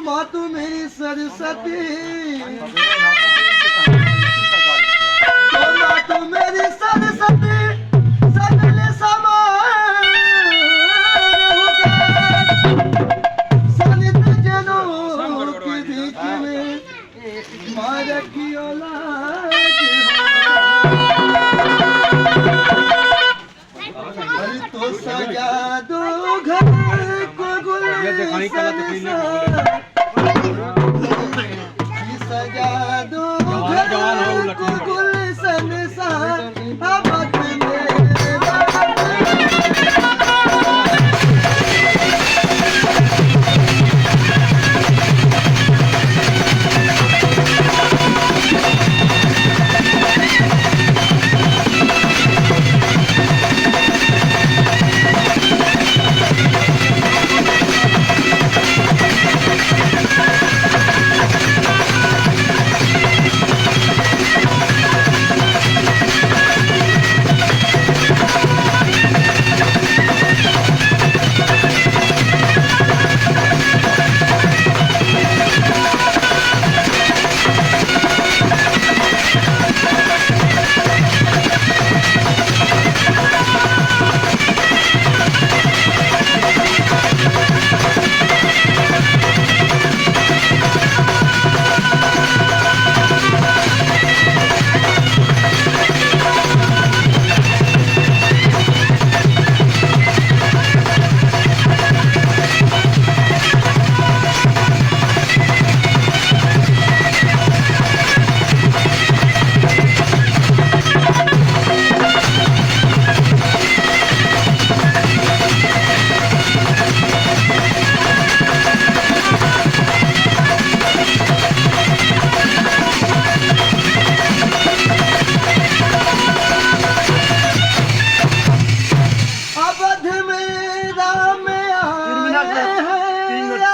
माँ तू मेरी सरस्वती, माँ तू मेरी सरस्वती, सकल समान सानिध्य जनों की भीख में माँ रखी औलाद अरे तो सजा दो घर को गुलशन सा, सजा दो घर को गुलशन सा,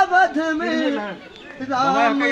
आबाद राम